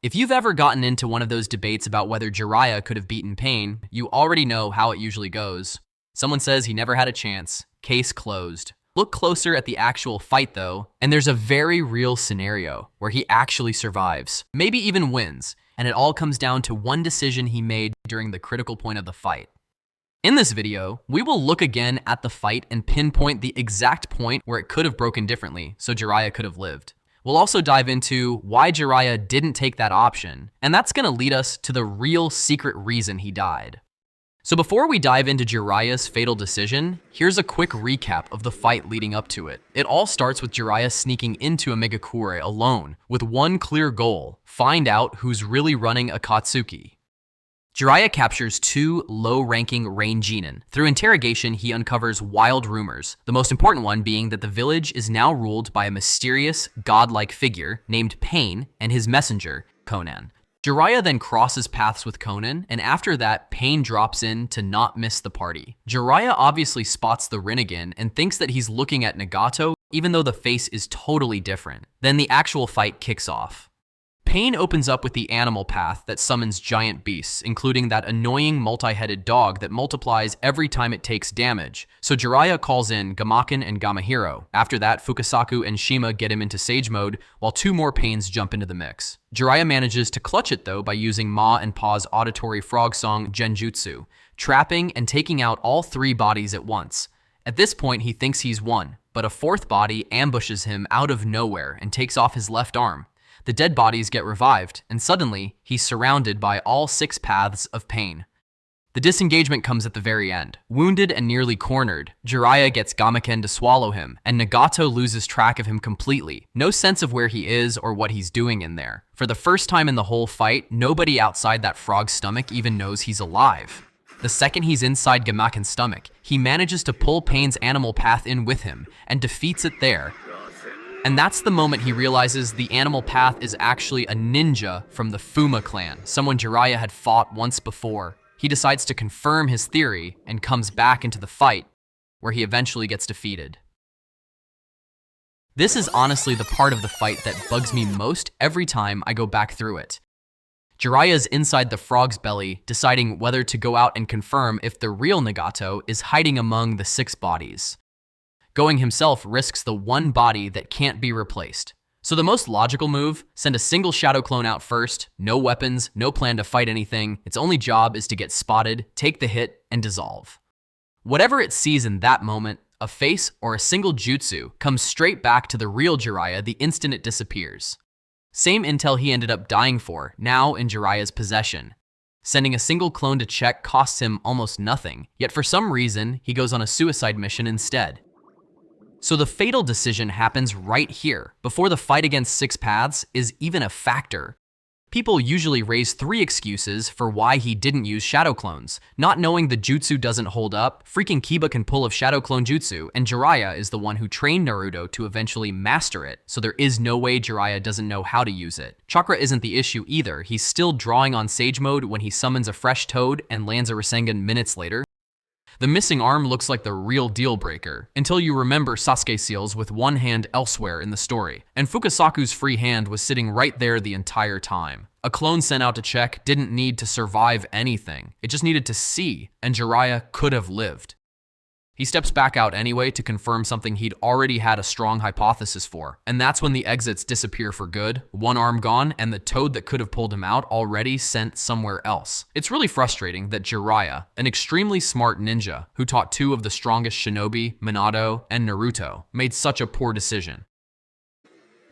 If you've ever gotten into one of those debates about whether Jiraiya could have beaten Pain, you already know how it usually goes. Someone says he never had a chance. Case closed. Look closer at the actual fight though, and there's a very real scenario where he actually survives, maybe even wins, and it all comes down to one decision he made during the critical point of the fight. In this video, we will look again at the fight and pinpoint the exact point where it could have broken differently, so Jiraiya could have lived. We'll also dive into why Jiraiya didn't take that option, and that's going to lead us to the real secret reason he died. So before we dive into Jiraiya's fatal decision, here's a quick recap of the fight leading up to it. It all starts with Jiraiya sneaking into a Megakure alone, with one clear goal: find out who's really running Akatsuki. Jiraiya captures two low-ranking Rain Genin. Through interrogation, he uncovers wild rumors, the most important one being that the village is now ruled by a mysterious, godlike figure named Pain and his messenger, Conan. Jiraiya then crosses paths with Conan, and after that, Pain drops in to not miss the party. Jiraiya obviously spots the Rinnegan and thinks that he's looking at Nagato, even though the face is totally different. Then the actual fight kicks off. Pain opens up with the animal path that summons giant beasts, including that annoying multi-headed dog that multiplies every time it takes damage. So Jiraiya calls in Gamaken and Gamahiro. After that, Fukasaku and Shima get him into Sage mode, while two more Pains jump into the mix. Jiraiya manages to clutch it though by using Ma and Pa's auditory frog song Genjutsu, trapping and taking out all three bodies at once. At this point, he thinks he's won, but a fourth body ambushes him out of nowhere and takes off his left arm. The dead bodies get revived, and suddenly, he's surrounded by all six paths of Pain. The disengagement comes at the very end. Wounded and nearly cornered, Jiraiya gets Gamaken to swallow him, and Nagato loses track of him completely. No sense of where he is or what he's doing in there. For the first time in the whole fight, nobody outside that frog's stomach even knows he's alive. The second he's inside Gamaken's stomach, he manages to pull Pain's animal path in with him, and defeats it there. And that's the moment he realizes the animal path is actually a ninja from the Fuma clan, someone Jiraiya had fought once before. He decides to confirm his theory and comes back into the fight, where he eventually gets defeated. This is honestly the part of the fight that bugs me most every time I go back through it. Jiraiya's inside the frog's belly, deciding whether to go out and confirm if the real Nagato is hiding among the six bodies. Going himself risks the one body that can't be replaced. So the most logical move, send a single shadow clone out first, no weapons, no plan to fight anything, its only job is to get spotted, take the hit, and dissolve. Whatever it sees in that moment, a face or a single jutsu, comes straight back to the real Jiraiya the instant it disappears. Same intel he ended up dying for, now in Jiraiya's possession. Sending a single clone to check costs him almost nothing, yet for some reason, he goes on a suicide mission instead. So the fatal decision happens right here, before the fight against six paths is even a factor. People usually raise three excuses for why he didn't use shadow clones. Not knowing the jutsu doesn't hold up, freaking Kiba can pull a shadow clone jutsu, and Jiraiya is the one who trained Naruto to eventually master it, so there is no way Jiraiya doesn't know how to use it. Chakra isn't the issue either, he's still drawing on Sage mode when he summons a fresh toad and lands a Rasengan minutes later. The missing arm looks like the real deal breaker, until you remember Sasuke seals with one hand elsewhere in the story, and Fukasaku's free hand was sitting right there the entire time. A clone sent out to check didn't need to survive anything, it just needed to see, and Jiraiya could have lived. He steps back out anyway to confirm something he'd already had a strong hypothesis for, and that's when the exits disappear for good, one arm gone, and the toad that could have pulled him out already sent somewhere else. It's really frustrating that Jiraiya, an extremely smart ninja who taught two of the strongest shinobi, Minato and Naruto, made such a poor decision.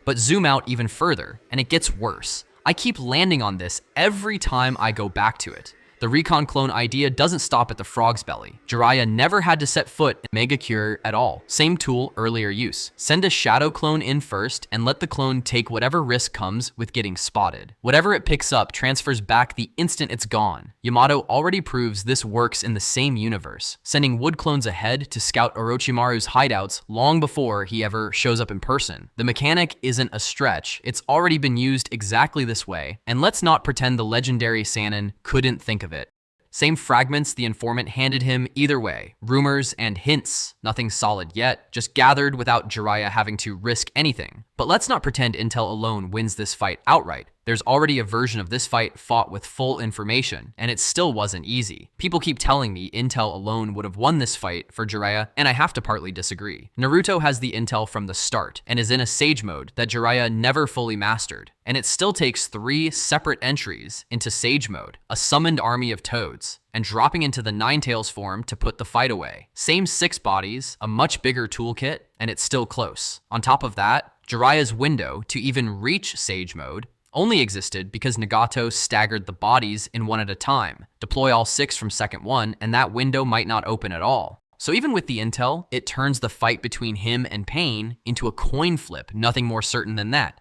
But zoom out even further, and it gets worse. I keep landing on this every time I go back to it. The recon clone idea doesn't stop at the frog's belly. Jiraiya never had to set foot in Megakure at all. Same tool, earlier use. Send a shadow clone in first and let the clone take whatever risk comes with getting spotted. Whatever it picks up transfers back the instant it's gone. Yamato already proves this works in the same universe, sending wood clones ahead to scout Orochimaru's hideouts long before he ever shows up in person. The mechanic isn't a stretch, it's already been used exactly this way, and let's not pretend the legendary Sannin couldn't think of it. Same fragments the informant handed him either way. Rumors and hints, nothing solid yet, just gathered without Jiraiya having to risk anything. But let's not pretend intel alone wins this fight outright. There's already a version of this fight fought with full information, and it still wasn't easy. People keep telling me intel alone would have won this fight for Jiraiya, and I have to partly disagree. Naruto has the intel from the start, and is in a sage mode that Jiraiya never fully mastered. And it still takes 3 separate entries into Sage Mode, a summoned army of toads, and dropping into the Ninetales form to put the fight away. Same 6 bodies, a much bigger toolkit, and it's still close. On top of that, Jiraiya's window to even reach Sage Mode only existed because Nagato staggered the bodies in one at a time. Deploy all 6 from second 1, and that window might not open at all. So even with the intel, it turns the fight between him and Pain into a coin flip, nothing more certain than that.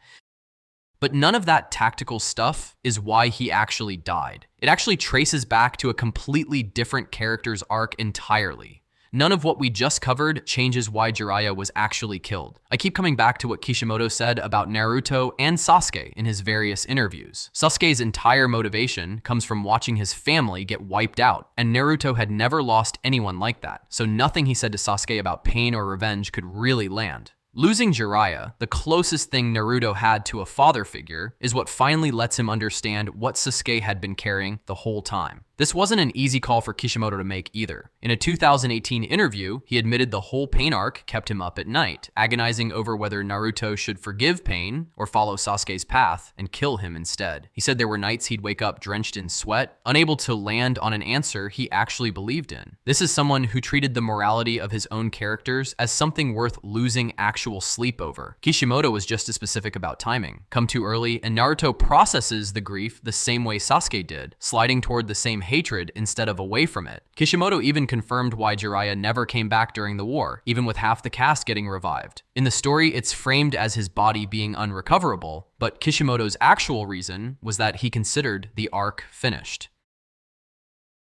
But none of that tactical stuff is why he actually died. It actually traces back to a completely different character's arc entirely. None of what we just covered changes why Jiraiya was actually killed. I keep coming back to what Kishimoto said about Naruto and Sasuke in his various interviews. Sasuke's entire motivation comes from watching his family get wiped out, and Naruto had never lost anyone like that, so nothing he said to Sasuke about pain or revenge could really land. Losing Jiraiya, the closest thing Naruto had to a father figure, is what finally lets him understand what Sasuke had been carrying the whole time. This wasn't an easy call for Kishimoto to make either. In a 2018 interview, he admitted the whole Pain arc kept him up at night, agonizing over whether Naruto should forgive Pain or follow Sasuke's path and kill him instead. He said there were nights he'd wake up drenched in sweat, unable to land on an answer he actually believed in. This is someone who treated the morality of his own characters as something worth losing actual sleep over. Kishimoto was just as specific about timing. Come too early, and Naruto processes the grief the same way Sasuke did, sliding toward the same hatred instead of away from it. Kishimoto even confirmed why Jiraiya never came back during the war, even with half the cast getting revived. In the story, it's framed as his body being unrecoverable, but Kishimoto's actual reason was that he considered the arc finished.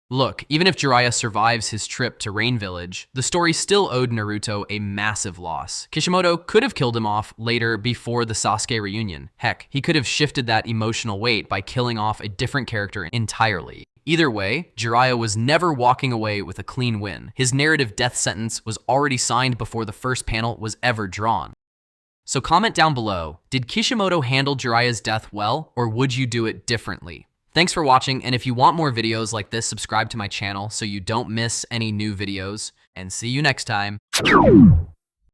Look, even if Jiraiya survives his trip to Rain Village, the story still owed Naruto a massive loss. Kishimoto could have killed him off later before the Sasuke reunion. Heck, he could have shifted that emotional weight by killing off a different character entirely. Either way, Jiraiya was never walking away with a clean win. His narrative death sentence was already signed before the first panel was ever drawn. So comment down below, did Kishimoto handle Jiraiya's death well, or would you do it differently? Thanks for watching, and if you want more videos like this, subscribe to my channel so you don't miss any new videos, and see you next time.